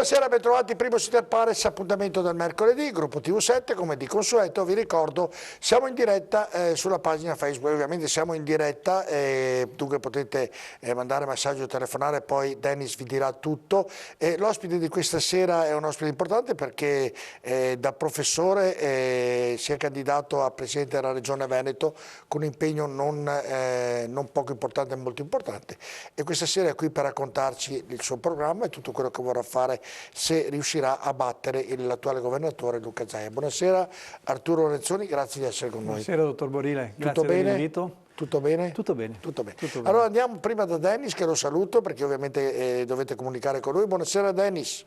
Buonasera, bentrovati, primo Sitter Pares, appuntamento del mercoledì, gruppo TV7, come di consueto vi ricordo siamo in diretta sulla pagina Facebook, ovviamente siamo in diretta, dunque potete mandare messaggio o telefonare, poi Dennis vi dirà tutto. L'ospite di questa sera è un ospite importante perché da professore si è candidato a Presidente della Regione Veneto con un impegno non poco importante, ma molto importante, e questa sera è qui per raccontarci il suo programma e tutto quello che vorrà fare se riuscirà a battere l'attuale governatore Luca Zaia. Buonasera Arturo Lorenzoni, grazie di essere con noi. Buonasera dottor Borile, grazie dell'invito. Tutto bene? Tutto bene. Tutto bene. Tutto bene. Allora andiamo prima da Dennis, che lo saluto perché ovviamente dovete comunicare con lui. Buonasera Dennis.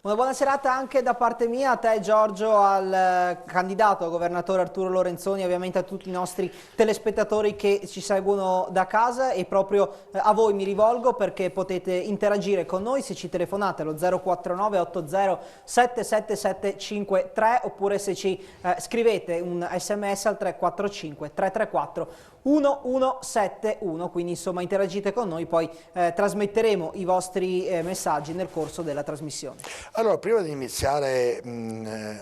Una buona serata anche da parte mia, a te Giorgio, al candidato governatore Arturo Lorenzoni, ovviamente a tutti i nostri telespettatori che ci seguono da casa, e proprio a voi mi rivolgo perché potete interagire con noi se ci telefonate allo 049 80 77753 oppure se ci scrivete un sms al 345 334 1171, quindi insomma interagite con noi, poi trasmetteremo i vostri messaggi nel corso della trasmissione. Allora, prima di iniziare,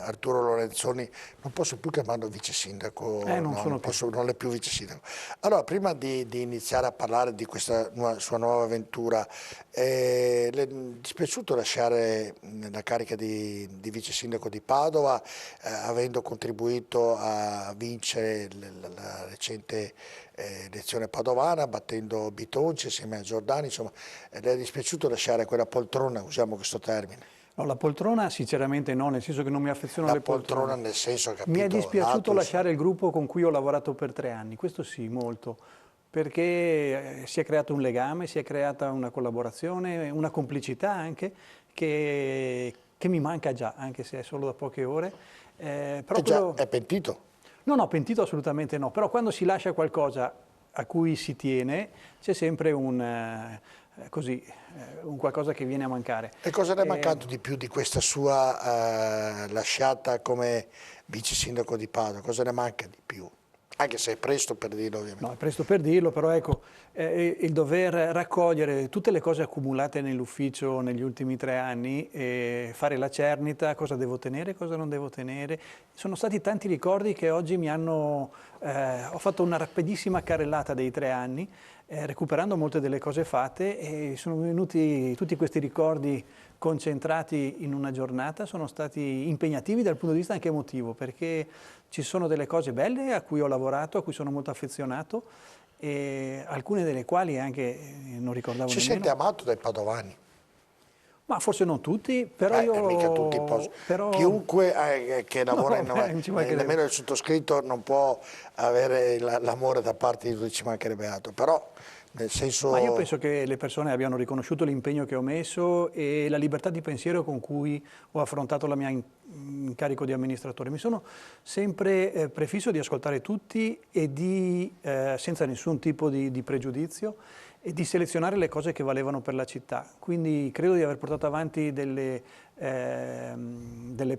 Arturo Lorenzoni, non posso più chiamarlo vice sindaco, non è più vice sindaco. Allora, prima di iniziare a parlare di questa sua nuova avventura, le è dispiaciuto lasciare la carica di vice sindaco di Padova, avendo contribuito a vincere la recente elezione padovana, battendo Bitonci assieme a Giordani, insomma, le è dispiaciuto lasciare quella poltrona, usiamo questo termine? No, la poltrona sinceramente no, nel senso che non mi affeziono alle poltrone. La poltrona nel senso, capito? Mi è dispiaciuto lasciare il gruppo con cui ho lavorato per 3 anni, questo sì, molto, perché si è creato un legame, si è creata una collaborazione, una complicità anche, che mi manca già, anche se è solo da poche ore. Però è pentito? No, pentito assolutamente no, però quando si lascia qualcosa a cui si tiene c'è sempre un qualcosa che viene a mancare. E cosa ne è mancato di più di questa sua lasciata come vice sindaco di Padova? Cosa ne manca di più? Anche se è presto per dirlo, ovviamente. No, è presto per dirlo, però ecco, il dover raccogliere tutte le cose accumulate nell'ufficio negli ultimi 3 anni, fare la cernita, cosa devo tenere, cosa non devo tenere. Sono stati tanti ricordi che oggi mi hanno... ho fatto una rapidissima carrellata dei 3 anni, recuperando molte delle cose fatte, e sono venuti tutti questi ricordi concentrati in una giornata, sono stati impegnativi dal punto di vista anche emotivo, perché ci sono delle cose belle a cui ho lavorato, a cui sono molto affezionato, e alcune delle quali anche non ricordavo nemmeno. Si sente amato dai padovani? Ma forse non tutti, però mica tutti chiunque che lavora nemmeno il sottoscritto non può avere l'amore da parte di tutti, ci mancherebbe altro, però nel senso... Ma io penso che le persone abbiano riconosciuto l'impegno che ho messo e la libertà di pensiero con cui ho affrontato la mia incarico di amministratore. Mi sono sempre prefisso di ascoltare tutti e senza nessun tipo di pregiudizio, e di selezionare le cose che valevano per la città. Quindi credo di aver portato avanti delle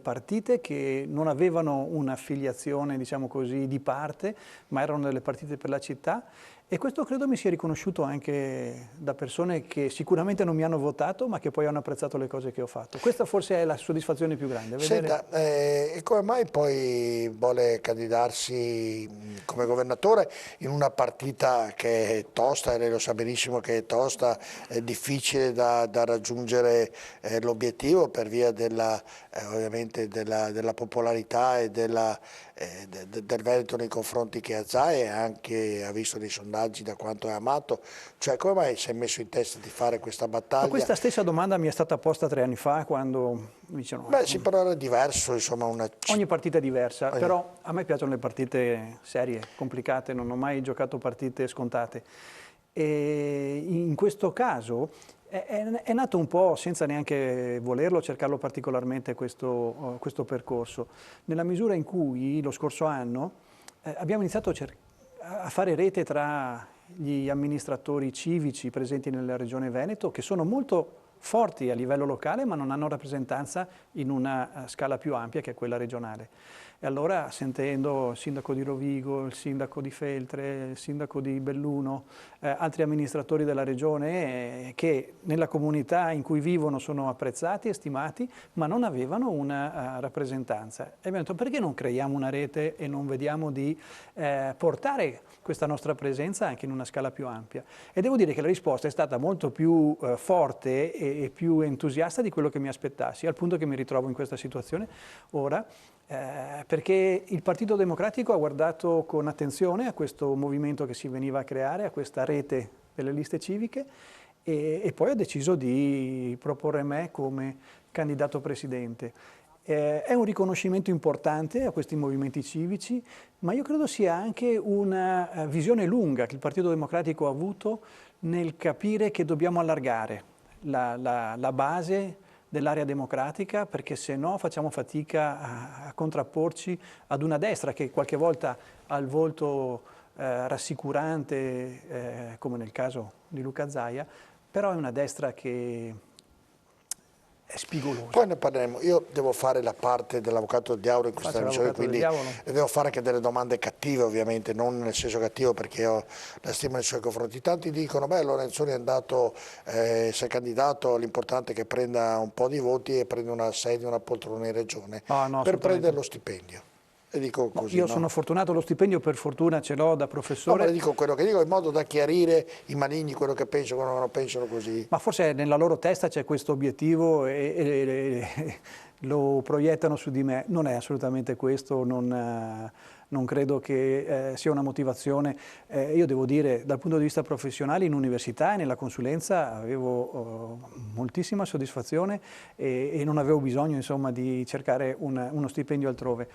partite che non avevano un'affiliazione, diciamo così, di parte, ma erano delle partite per la città, e questo credo mi sia riconosciuto anche da persone che sicuramente non mi hanno votato, ma che poi hanno apprezzato le cose che ho fatto. Questa forse è la soddisfazione più grande. Senta, e come mai poi vuole candidarsi come governatore in una partita che è tosta, e lei lo sa benissimo che è tosta, è difficile da raggiungere l'obiettivo per via ovviamente della popolarità e del Veneto nei confronti che ha Zaia, e anche ha visto dei sondaggi da quanto è amato, cioè come mai si è messo in testa di fare questa battaglia? Ma questa stessa domanda mi è stata posta 3 anni fa, quando mi dicevano... Beh sì, però era diverso, insomma... Ogni partita è diversa, però a me piacciono le partite serie, complicate, non ho mai giocato partite scontate. E in questo caso è nato un po' senza neanche volerlo, cercarlo particolarmente questo percorso, nella misura in cui lo scorso anno abbiamo iniziato a fare rete tra gli amministratori civici presenti nella Regione Veneto, che sono molto forti a livello locale ma non hanno rappresentanza in una scala più ampia che è quella regionale. E allora sentendo il sindaco di Rovigo, il sindaco di Feltre, il sindaco di Belluno, altri amministratori della regione che nella comunità in cui vivono sono apprezzati e stimati, ma non avevano una rappresentanza. E abbiamo detto perché non creiamo una rete e non vediamo di portare questa nostra presenza anche in una scala più ampia. E devo dire che la risposta è stata molto più forte e più entusiasta di quello che mi aspettassi, al punto che mi ritrovo in questa situazione ora, perché il Partito Democratico ha guardato con attenzione a questo movimento che si veniva a creare, a questa rete delle liste civiche, e poi ha deciso di proporre me come candidato presidente. È un riconoscimento importante a questi movimenti civici, ma io credo sia anche una visione lunga che il Partito Democratico ha avuto nel capire che dobbiamo allargare la base dell'area democratica, perché se no facciamo fatica a contrapporci ad una destra che qualche volta ha il volto rassicurante, come nel caso di Luca Zaia, però è una destra che è spigolosa. Poi ne parleremo. Io devo fare la parte dell'avvocato del diavolo in questa missione, quindi devo fare anche delle domande cattive, ovviamente, non nel senso cattivo perché ho la stima nei suoi confronti. Tanti dicono, beh, Lorenzoni è andato, si è candidato, l'importante è che prenda un po' di voti e prenda una sedia, una poltrona in regione, per prendere lo stipendio. E dico così, io sono fortunato, lo stipendio per fortuna ce l'ho da professore. No, ma le dico quello che dico in modo da chiarire i maligni quello che pensano quando non pensano così. Ma forse nella loro testa c'è questo obiettivo e lo proiettano su di me. Non è assolutamente questo, non credo che sia una motivazione. Io devo dire, dal punto di vista professionale, in università e nella consulenza avevo moltissima soddisfazione e non avevo bisogno, insomma, di cercare uno stipendio altrove.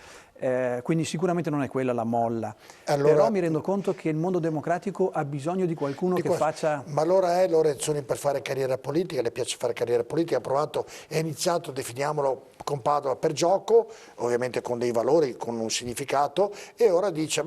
Quindi sicuramente non è quella la molla. Allora, però mi rendo conto che il mondo democratico ha bisogno di qualcuno che faccia... Ma allora è Lorenzoni per fare carriera politica, le piace fare carriera politica, ha provato, è iniziato, definiamolo, con Padova per gioco, ovviamente con dei valori, con un significato, e ora dice,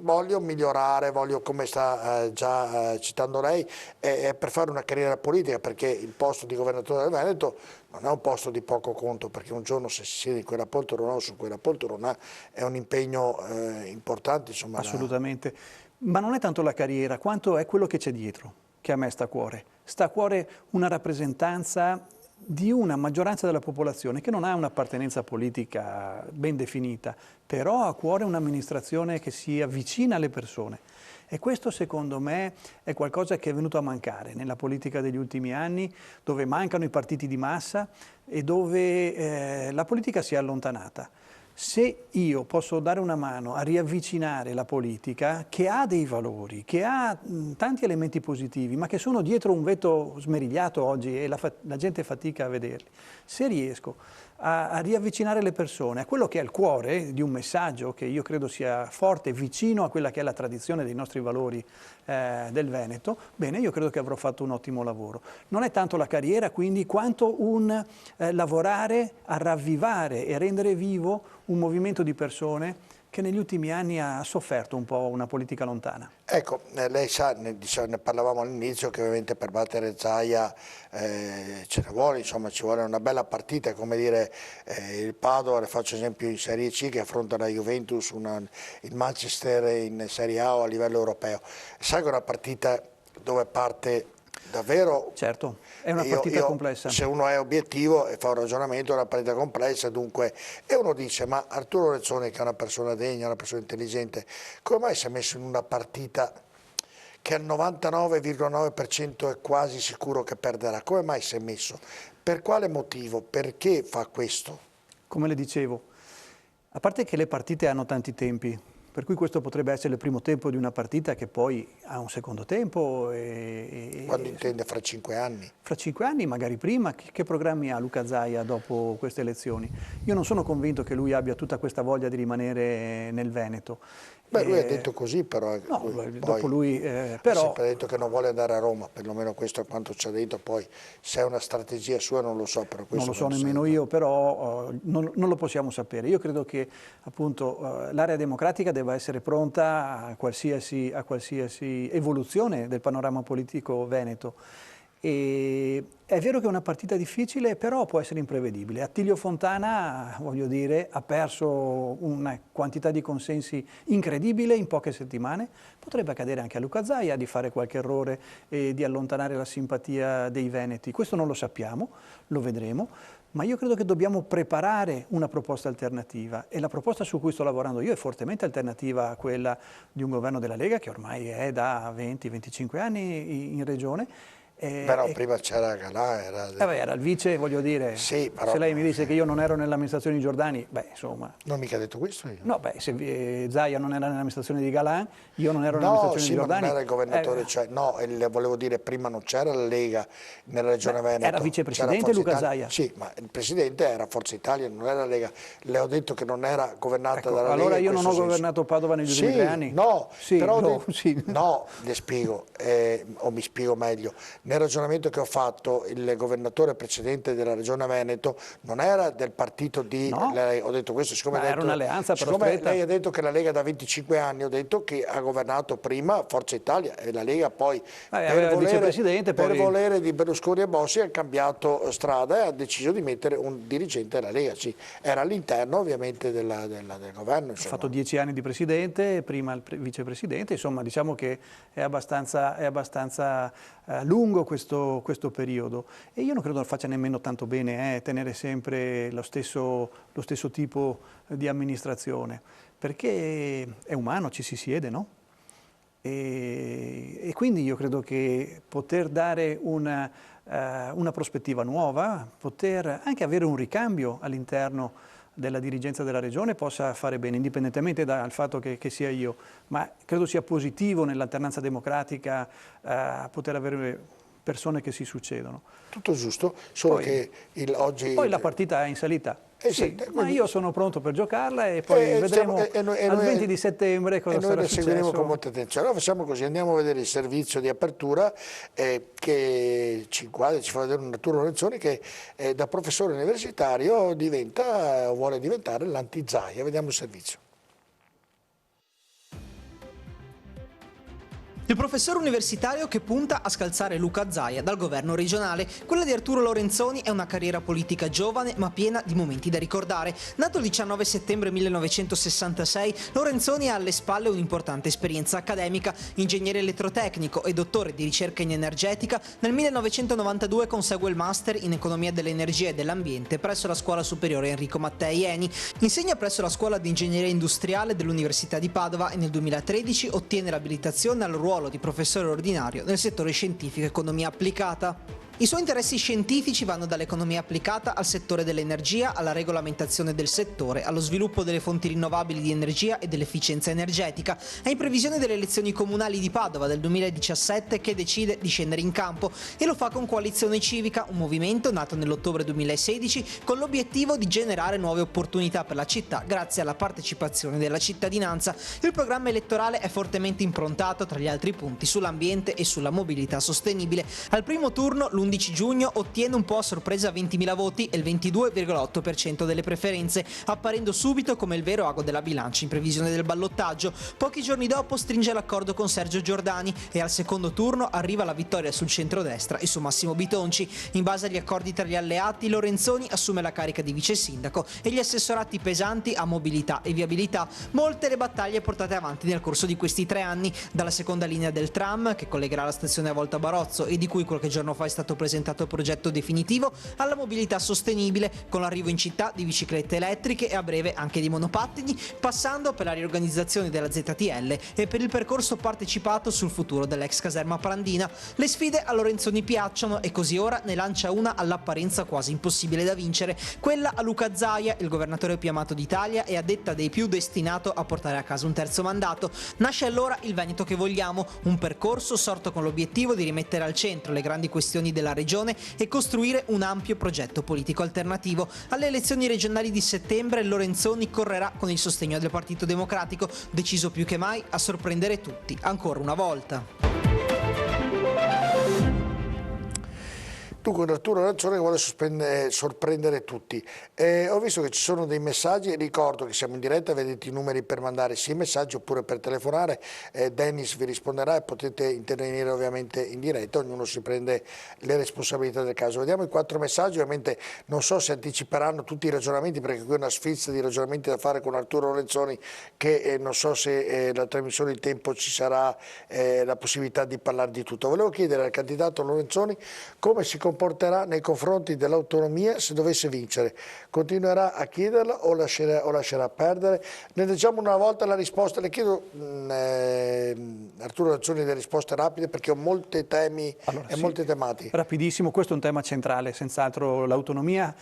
voglio migliorare, voglio, come sta già citando lei, per fare una carriera politica, perché il posto di governatore del Veneto non è un posto di poco conto, perché un giorno se si siede in quella poltrona o su quella poltrona è un impegno importante. Insomma, assolutamente, ma non è tanto la carriera, quanto è quello che c'è dietro, che a me sta a cuore. Sta a cuore una rappresentanza di una maggioranza della popolazione che non ha un'appartenenza politica ben definita, però ha a cuore un'amministrazione che sia vicina alle persone. E questo secondo me è qualcosa che è venuto a mancare nella politica degli ultimi anni, dove mancano i partiti di massa e dove la politica si è allontanata. Se io posso dare una mano a riavvicinare la politica, che ha dei valori, che ha tanti elementi positivi, ma che sono dietro un vetro smerigliato oggi e la gente fatica a vederli, se riesco a riavvicinare le persone a quello che è il cuore di un messaggio che io credo sia forte, vicino a quella che è la tradizione dei nostri valori del Veneto, bene, io credo che avrò fatto un ottimo lavoro. Non è tanto la carriera, quindi, quanto un lavorare a ravvivare e rendere vivo un movimento di persone che negli ultimi anni ha sofferto un po' una politica lontana. Ecco, lei sa, ne parlavamo all'inizio, che ovviamente per battere Zaia ce ne vuole, insomma ci vuole una bella partita, come dire il Padova, le faccio esempio in Serie C che affronta la Juventus, il Manchester in Serie A o a livello europeo. Sai che è una partita dove parte davvero... Certo, è una partita complessa. Se uno è obiettivo e fa un ragionamento, è una partita complessa, dunque, e uno dice, ma Arturo Lorenzoni, che è una persona degna, una persona intelligente, come mai si è messo in una partita che al 99,9% è quasi sicuro che perderà? Come mai si è messo? Per quale motivo? Perché fa questo? Come le dicevo, a parte che le partite hanno tanti tempi, per cui questo potrebbe essere il primo tempo di una partita che poi ha un secondo tempo. Quando intende fra 5 anni? Fra 5 anni, magari prima. Che programmi ha Luca Zaia dopo queste elezioni? Io non sono convinto che lui abbia tutta questa voglia di rimanere nel Veneto. Beh, lui ha detto così, però. No, dopo lui però... ha sempre detto che non vuole andare a Roma, perlomeno questo è quanto ci ha detto, poi se è una strategia sua non lo so. Però non lo so nemmeno io, però non lo possiamo sapere. Io credo che appunto l'area democratica debba essere pronta a qualsiasi evoluzione del panorama politico veneto. E è vero che è una partita difficile, però può essere imprevedibile. Attilio Fontana, voglio dire, ha perso una quantità di consensi incredibile in poche settimane. Potrebbe accadere anche a Luca Zaia di fare qualche errore e di allontanare la simpatia dei veneti. Questo non lo sappiamo, lo vedremo. Ma io credo che dobbiamo preparare una proposta alternativa, e la proposta su cui sto lavorando io è fortemente alternativa a quella di un governo della Lega che ormai è da 20-25 anni in regione. Però prima c'era Galà, era il vice, voglio dire, sì, però, se lei mi dice che io non ero nell'amministrazione di Giordani, beh, insomma... Non ho mica detto questo io. No, beh, se Zaia non era nell'amministrazione di Galan, io non ero nell'amministrazione di Giordani. No, sì, ma non era il governatore, cioè, no, volevo dire, prima non c'era la Lega nella regione Veneto. Era vicepresidente Luca Zaia. Sì, ma il presidente era Forza Italia, non era la Lega. Le ho detto che non era governata dalla Lega. Allora io non ho governato Padova negli ultimi 3 anni? No, sì, però no, le spiego, o mi spiego meglio. Nel ragionamento che ho fatto, il governatore precedente della regione Veneto non era del partito di... No. Ho detto questo, siccome era un'alleanza però siccome stretta. lei ha detto che la Lega da 25 anni, ho detto che ha governato prima Forza Italia e la Lega poi per volere di Berlusconi e Bossi ha cambiato strada e ha deciso di mettere un dirigente della Lega. Sì, era all'interno ovviamente del governo. Ha fatto 10 anni di presidente, prima il vicepresidente, insomma diciamo che è abbastanza lungo questo periodo, e io non credo faccia nemmeno tanto bene tenere sempre lo stesso tipo di amministrazione, perché è umano, ci si siede, no? E quindi io credo che poter dare una prospettiva nuova, poter anche avere un ricambio all'interno della dirigenza della regione possa fare bene, indipendentemente dal fatto che sia io, ma credo sia positivo nell'alternanza democratica poter avere persone che si succedono. Tutto giusto, solo poi, che oggi... Poi la partita è in salita. Sì, ma io sono pronto per giocarla e poi vedremo al 20 di settembre cosa sarà successo. E noi la seguiremo con molta attenzione. Allora facciamo così, andiamo a vedere il servizio di apertura che ci fa vedere un Arturo Lorenzoni che da professore universitario vuole diventare l'anti-Zaia. Vediamo il servizio. Il professore universitario che punta a scalzare Luca Zaia dal governo regionale. Quella di Arturo Lorenzoni è una carriera politica giovane ma piena di momenti da ricordare. Nato il 19 settembre 1966, Lorenzoni ha alle spalle un'importante esperienza accademica. Ingegnere elettrotecnico e dottore di ricerca in energetica, nel 1992 consegue il master in economia dell'energia e dell'ambiente presso la Scuola Superiore Enrico Mattei ENI. Insegna presso la Scuola di Ingegneria Industriale dell'Università di Padova e nel 2013 ottiene l'abilitazione al ruolo di professore ordinario nel settore scientifico e economia applicata. I suoi interessi scientifici vanno dall'economia applicata al settore dell'energia, alla regolamentazione del settore, allo sviluppo delle fonti rinnovabili di energia e dell'efficienza energetica. È in previsione delle elezioni comunali di Padova del 2017 che decide di scendere in campo e lo fa con Coalizione Civica, un movimento nato nell'ottobre 2016 con l'obiettivo di generare nuove opportunità per la città grazie alla partecipazione della cittadinanza. Il programma elettorale è fortemente improntato, tra gli altri punti, sull'ambiente e sulla mobilità sostenibile. Al primo turno, l'11 giugno ottiene un po' a sorpresa 20.000 voti e il 22,8% delle preferenze, apparendo subito come il vero ago della bilancia in previsione del ballottaggio. Pochi giorni dopo stringe l'accordo con Sergio Giordani e al secondo turno arriva la vittoria sul centrodestra e su Massimo Bitonci. In base agli accordi tra gli alleati, Lorenzoni assume la carica di vice sindaco e gli assessorati pesanti a mobilità e viabilità. Molte le battaglie portate avanti nel corso di questi 3 anni, dalla seconda linea del tram che collegherà la stazione a Volta Barozzo e di cui qualche giorno fa è stato presentato il progetto definitivo, alla mobilità sostenibile con l'arrivo in città di biciclette elettriche e a breve anche di monopattini, passando per la riorganizzazione della ZTL e per il percorso partecipato sul futuro dell'ex caserma Prandina. Le sfide a Lorenzoni piacciono e così ora ne lancia una all'apparenza quasi impossibile da vincere, quella a Luca Zaia, il governatore più amato d'Italia e a detta dei più destinato a portare a casa un terzo mandato. Nasce allora il Veneto che vogliamo, un percorso sorto con l'obiettivo di rimettere al centro le grandi questioni della regione e costruire un ampio progetto politico alternativo. Alle elezioni regionali di settembre Lorenzoni correrà con il sostegno del Partito Democratico, deciso più che mai a sorprendere tutti, ancora una volta. Dunque Arturo Lorenzoni che vuole sorprendere tutti. Ho visto che ci sono dei messaggi, ricordo che siamo in diretta, vedete i numeri per mandare sia messaggi oppure per telefonare, Dennis vi risponderà e potete intervenire ovviamente in diretta, ognuno si prende le responsabilità del caso. Vediamo i 4 messaggi, ovviamente non so se anticiperanno tutti i ragionamenti perché qui è una sfilza di ragionamenti da fare con Arturo Lorenzoni che non so se la trasmissione in tempo ci sarà la possibilità di parlare di tutto. Volevo chiedere al candidato Lorenzoni come si comporterà nei confronti dell'autonomia se dovesse vincere. Continuerà a chiederla o lascerà perdere? Ne leggiamo una volta la risposta. Le chiedo Arturo Lorenzoni delle risposte rapide perché ho molti temi e molte tematiche. Rapidissimo, questo è un tema centrale, senz'altro l'autonomia.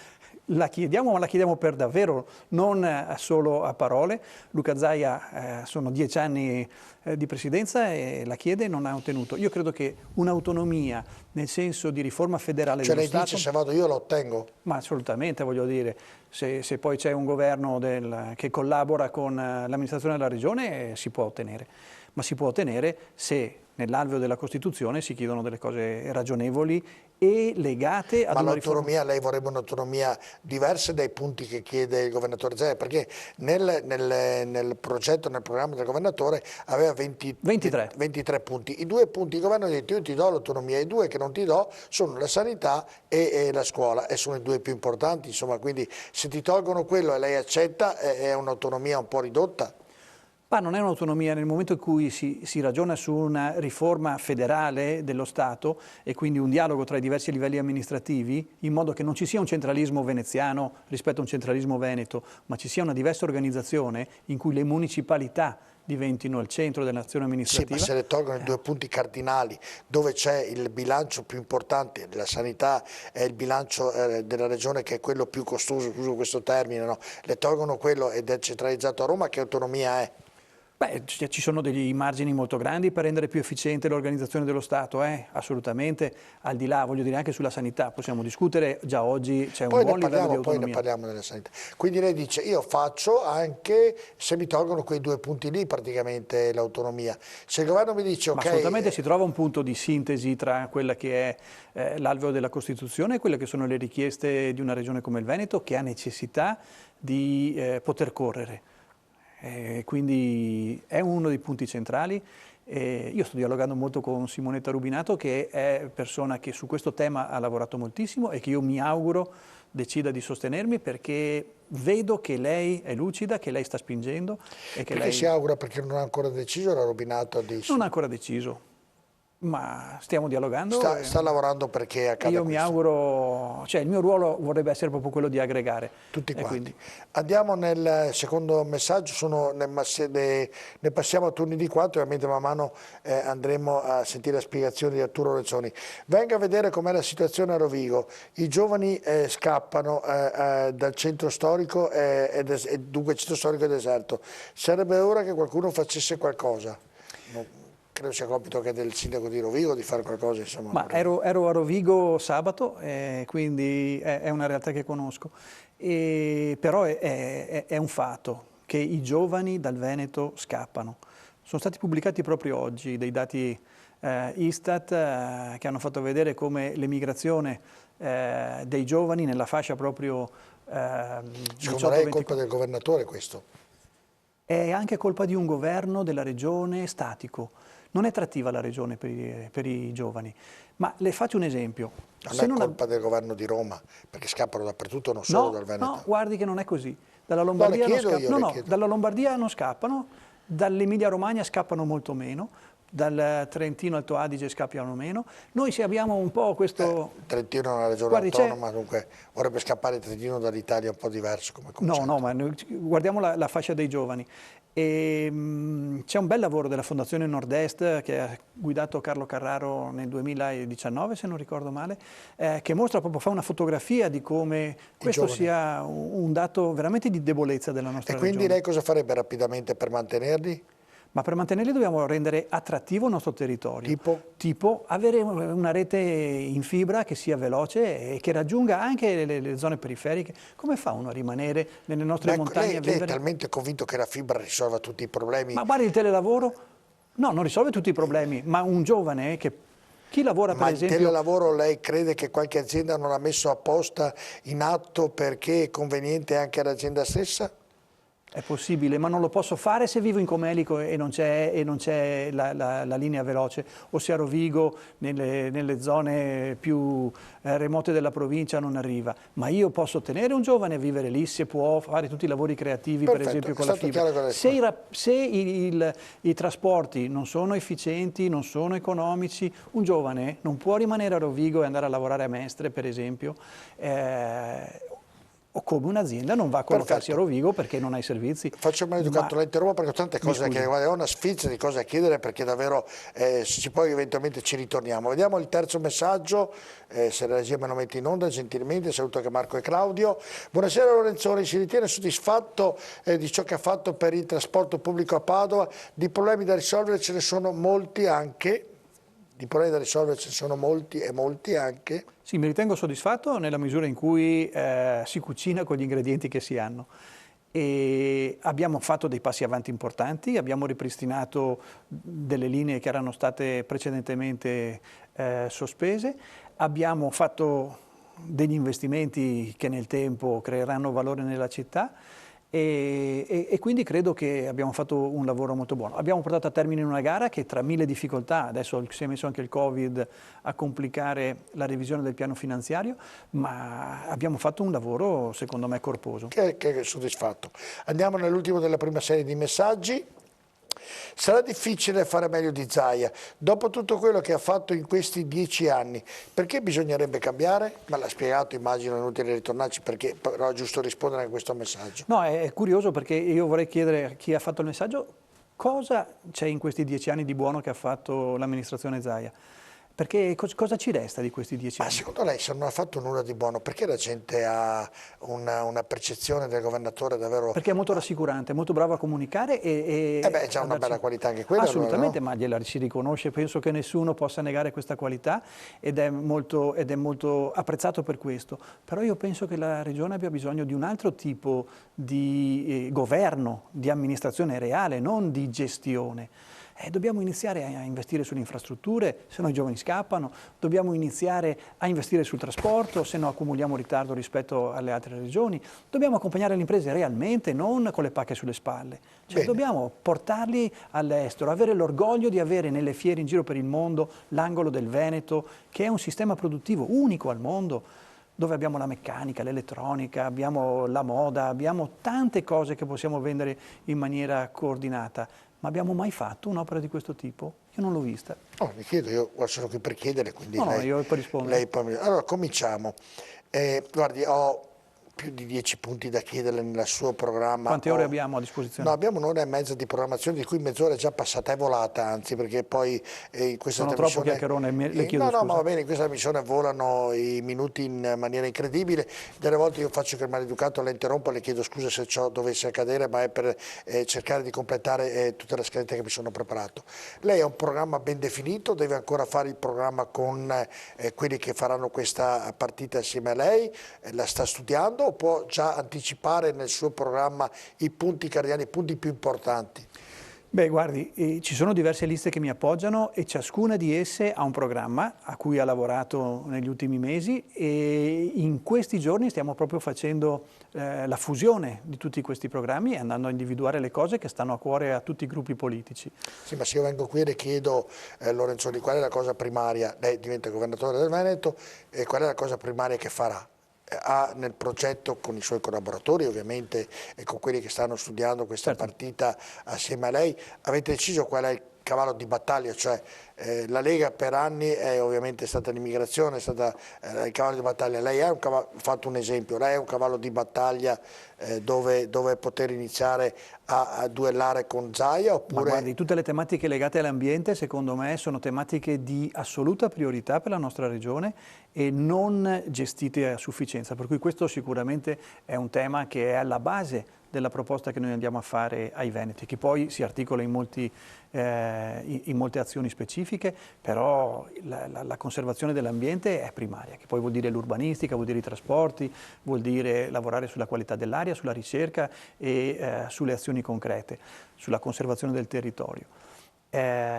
La chiediamo, ma la chiediamo per davvero, non solo a parole. Luca Zaia sono 10 anni di presidenza e la chiede e non ha ottenuto. Io credo che un'autonomia nel senso di riforma federale dello lei Stato... dice se vado io la ottengo? Ma assolutamente, voglio dire, se poi c'è un governo che collabora con l'amministrazione della regione si può ottenere, ma si può ottenere se nell'alveo della Costituzione si chiedono delle cose ragionevoli e legate ad ma una l'autonomia, lei vorrebbe un'autonomia diversa dai punti che chiede il governatore Zaia, perché nel progetto, nel programma del governatore aveva 23 punti. I 2 punti il governo ha detto io ti do l'autonomia, i 2 che non ti do sono la sanità e la scuola e sono i 2 più importanti, insomma, quindi se ti tolgono quello e lei accetta è un'autonomia un po' ridotta. Ma non è un'autonomia nel momento in cui si ragiona su una riforma federale dello Stato e quindi un dialogo tra i diversi livelli amministrativi, in modo che non ci sia un centralismo veneziano rispetto a un centralismo veneto, ma ci sia una diversa organizzazione in cui le municipalità diventino il centro dell'azione amministrativa. Sì, ma se le tolgono i 2 punti cardinali, dove c'è il bilancio più importante, la sanità e il bilancio della regione che è quello più costoso, uso questo termine, no? Le tolgono quello ed è centralizzato a Roma, che autonomia è? Beh, ci sono degli margini molto grandi per rendere più efficiente l'organizzazione dello Stato, assolutamente, al di là, voglio dire, anche sulla sanità, possiamo discutere, già oggi c'è un buon livello di autonomia. Poi ne parliamo della sanità. Quindi lei dice, io faccio anche se mi tolgono quei 2 punti lì praticamente l'autonomia. Se il governo mi dice ok... Ma assolutamente si trova un punto di sintesi tra quella che è l'alveo della Costituzione e quelle che sono le richieste di una regione come il Veneto che ha necessità di poter correre. Quindi è uno dei punti centrali. Io sto dialogando molto con Simonetta Rubinato, che è persona che su questo tema ha lavorato moltissimo e che io mi auguro decida di sostenermi perché vedo che lei è lucida, che lei sta spingendo. E che perché si augura? Perché non ha ancora deciso, era Rubinato? Non ha ancora deciso. Ma stiamo dialogando. Sta lavorando perché accada io questo. mi auguro, cioè il mio ruolo vorrebbe essere proprio quello di aggregare. Tutti quanti. Quindi... Andiamo nel secondo messaggio, ne passiamo a turni di 4, ovviamente man mano andremo a sentire la spiegazione di Arturo Lorenzoni. Venga a vedere com'è la situazione a Rovigo, i giovani scappano dal centro storico e dunque il centro storico è deserto. Sarebbe ora che qualcuno facesse qualcosa. No. Credo sia compito che del sindaco di Rovigo di fare qualcosa. Insomma, ma ero a Rovigo sabato, quindi è una realtà che conosco, però è un fatto che i giovani dal Veneto scappano. Sono stati pubblicati proprio oggi dei dati Istat che hanno fatto vedere come l'emigrazione dei giovani nella fascia proprio 18-24. Secondo lei è colpa del governatore questo? È anche colpa di un governo della regione statico. Non è attrattiva la regione per i giovani, ma le faccio un esempio. Non è colpa del governo di Roma, perché scappano dappertutto, non solo dal Veneto. No, guardi che non è così. Dalla Lombardia dalla Lombardia non scappano, dall'Emilia Romagna scappano molto meno, dal Trentino Alto Adige scappiano meno. Noi se abbiamo un po' questo... Trentino è una regione autonoma, dunque vorrebbe scappare Trentino dall'Italia un po' diverso come concetto. No, ma noi guardiamo la fascia dei giovani. C'è un bel lavoro della Fondazione Nord-Est che ha guidato Carlo Carraro nel 2019, se non ricordo male, che mostra proprio, fa una fotografia di come questo sia un dato veramente di debolezza della nostra regione. E quindi lei cosa farebbe rapidamente per mantenerli? Ma per mantenerli dobbiamo rendere attrattivo il nostro territorio. Tipo avere una rete in fibra che sia veloce e che raggiunga anche le zone periferiche. Come fa uno a rimanere nelle nostre montagne? Lei è talmente convinto che la fibra risolva tutti i problemi? Ma guardi il telelavoro? No, non risolve tutti i problemi, ma un giovane che Chi lavora per Ma il esempio... telelavoro lei crede che qualche azienda non l'ha messo apposta in atto perché è conveniente anche all'azienda stessa? È possibile, ma non lo posso fare se vivo in Comelico e non c'è la linea veloce, o se a Rovigo, nelle zone più remote della provincia, non arriva. Ma io posso tenere un giovane a vivere lì se può fare tutti i lavori creativi, per Perfetto, esempio è con la stato fibra. chiaro con Se i trasporti non sono efficienti, non sono economici, un giovane non può rimanere a Rovigo e andare a lavorare a Mestre, per esempio, o come un'azienda non va a collocarsi a Perfetto. Rovigo perché non ha i servizi. Faccio maleducato, la interrompo perché ho tante cose da chiedere, guarda, ho una sfilza di cose da chiedere perché davvero poi eventualmente ci ritorniamo. Vediamo il terzo messaggio, se la regia me lo mette in onda gentilmente, saluto anche Marco e Claudio. Buonasera Lorenzoni, si ritiene soddisfatto di ciò che ha fatto per il trasporto pubblico a Padova? Di problemi da risolvere ce ne sono molti anche. Di problemi da risolvere ce ne sono molti e molti anche. Sì, mi ritengo soddisfatto nella misura in cui si cucina con gli ingredienti che si hanno. E abbiamo fatto dei passi avanti importanti, abbiamo ripristinato delle linee che erano state precedentemente sospese, abbiamo fatto degli investimenti che nel tempo creeranno valore nella città. E quindi credo che abbiamo fatto un lavoro molto buono. Abbiamo portato a termine una gara che tra mille difficoltà, adesso si è messo anche il Covid a complicare la revisione del piano finanziario, ma abbiamo fatto un lavoro secondo me corposo. Che è soddisfatto. Andiamo nell'ultimo della prima serie di messaggi. Sarà difficile fare meglio di Zaia. Dopo tutto quello che ha fatto in questi 10 anni, perché bisognerebbe cambiare? Ma l'ha spiegato, immagino, è inutile ritornarci, perché però è giusto rispondere a questo messaggio. No, è curioso perché io vorrei chiedere a chi ha fatto il messaggio cosa c'è in questi 10 anni di buono che ha fatto l'amministrazione Zaia. Perché cosa ci resta di questi 10 Ma anni? secondo lei se non ha fatto nulla di buono, perché la gente ha una percezione del governatore davvero... Perché è molto rassicurante, è molto bravo a comunicare è già una bella qualità anche quella. Assolutamente, allora, no? ma gliela si riconosce, penso che nessuno possa negare questa qualità ed è molto apprezzato per questo. Però io penso che la Regione abbia bisogno di un altro tipo di governo, di amministrazione reale, non di gestione. Dobbiamo iniziare a investire sulle infrastrutture, se no i giovani scappano, dobbiamo iniziare a investire sul trasporto, se no accumuliamo ritardo rispetto alle altre regioni, dobbiamo accompagnare le imprese realmente, non con le pacche sulle spalle. Cioè, dobbiamo portarli all'estero, avere l'orgoglio di avere nelle fiere in giro per il mondo l'angolo del Veneto, che è un sistema produttivo unico al mondo, dove abbiamo la meccanica, l'elettronica, abbiamo la moda, abbiamo tante cose che possiamo vendere in maniera coordinata. Ma abbiamo mai fatto un'opera di questo tipo? Io non l'ho vista. No, mi chiedo, io sono qui per chiedere, quindi No, lei, io poi rispondo. Allora, cominciamo. Guardi, ho più di 10 punti da chiederle nel suo programma. Quante ore abbiamo a disposizione? No, abbiamo un'ora e mezza di programmazione, di cui mezz'ora è già passata, è volata anzi, perché poi in questa Sono trasmissione... troppo chiacchierone, le chiedo no, scusa. ma va bene, in questa trasmissione volano i minuti in maniera incredibile. Delle volte io faccio che il maleducato la interrompo, le chiedo scusa se ciò dovesse accadere, ma è per cercare di completare tutta la scaletta che mi sono preparato. Lei ha un programma ben definito, deve ancora fare il programma con quelli che faranno questa partita assieme a lei, la sta studiando o può già anticipare nel suo programma i punti cardinali, i punti più importanti? Beh, guardi, ci sono diverse liste che mi appoggiano e ciascuna di esse ha un programma a cui ha lavorato negli ultimi mesi e in questi giorni stiamo proprio facendo la fusione di tutti questi programmi e andando a individuare le cose che stanno a cuore a tutti i gruppi politici. Sì, ma se io vengo qui e le chiedo, Lorenzoni, qual è la cosa primaria? Lei diventa governatore del Veneto, e qual è la cosa primaria che farà? Ha nel progetto con i suoi collaboratori ovviamente e con quelli che stanno studiando questa partita assieme a lei, avete deciso qual è il cavallo di battaglia? Cioè la Lega per anni è ovviamente stata l'immigrazione, è stata il cavallo di battaglia. Lei è ho fatto un esempio, lei è un cavallo di battaglia dove poter iniziare a duellare con Zaia? Oppure... Ma guardi, tutte le tematiche legate all'ambiente secondo me sono tematiche di assoluta priorità per la nostra regione e non gestite a sufficienza, per cui questo sicuramente è un tema che è alla base della proposta che noi andiamo a fare ai Veneti, che poi si articola in molte azioni specifiche, però la conservazione dell'ambiente è primaria, che poi vuol dire l'urbanistica, vuol dire i trasporti, vuol dire lavorare sulla qualità dell'aria, sulla ricerca e sulle azioni concrete, sulla conservazione del territorio.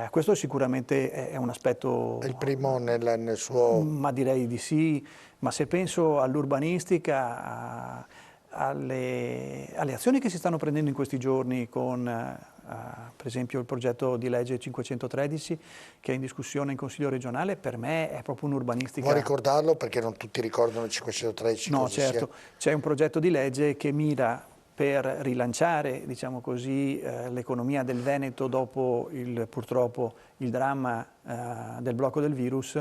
Questo sicuramente è un aspetto... È il primo nel suo... Ma direi di sì, ma se penso all'urbanistica, alle azioni che si stanno prendendo in questi giorni con per esempio il progetto di legge 513 che è in discussione in Consiglio regionale, per me è proprio un'urbanistica... Vuoi ricordarlo perché non tutti ricordano il 513? No, cosa certo, c'è un progetto di legge che mira per rilanciare, diciamo così, l'economia del Veneto dopo purtroppo il dramma del blocco del virus,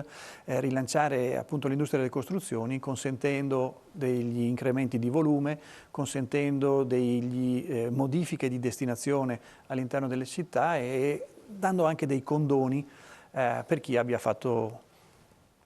rilanciare appunto l'industria delle costruzioni consentendo degli incrementi di volume, consentendo delle modifiche di destinazione all'interno delle città e dando anche dei condoni per chi abbia fatto,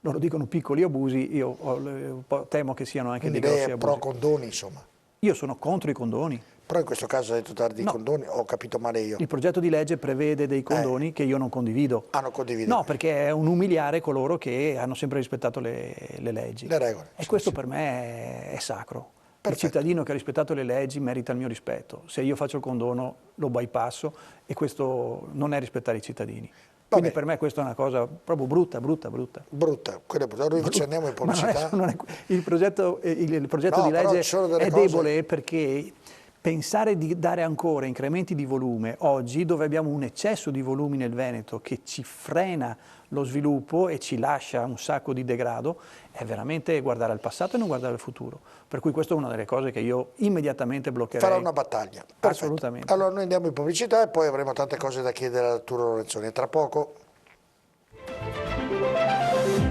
loro dicono piccoli abusi, io temo che siano anche Quindi dei lei grossi è abusi. pro condoni, insomma. Io sono contro i condoni. Però in questo caso ha detto tardi No. condoni, ho capito male io. Il progetto di legge prevede dei condoni che io non condivido. Ah, non condivide. No, perché è un umiliare coloro che hanno sempre rispettato le leggi. Le regole. E questo per me è sacro. Perfetto. Il cittadino che ha rispettato le leggi merita il mio rispetto. Se io faccio il condono lo bypasso e questo non è rispettare i cittadini. Quindi per me questa è una cosa proprio brutta. Brutta, quella è brutta. Noi ci andiamo in Ma pubblicità. il progetto No, di però legge ci sono delle è cose- debole perché pensare di dare ancora incrementi di volume oggi, dove abbiamo un eccesso di volumi nel Veneto che ci frena lo sviluppo e ci lascia un sacco di degrado, è veramente guardare al passato e non guardare al futuro. Per cui questa è una delle cose che io immediatamente bloccherei. Farà una battaglia. Perfetto. Assolutamente. Allora noi andiamo in pubblicità e poi avremo tante cose da chiedere ad Arturo Lorenzoni. Tra poco.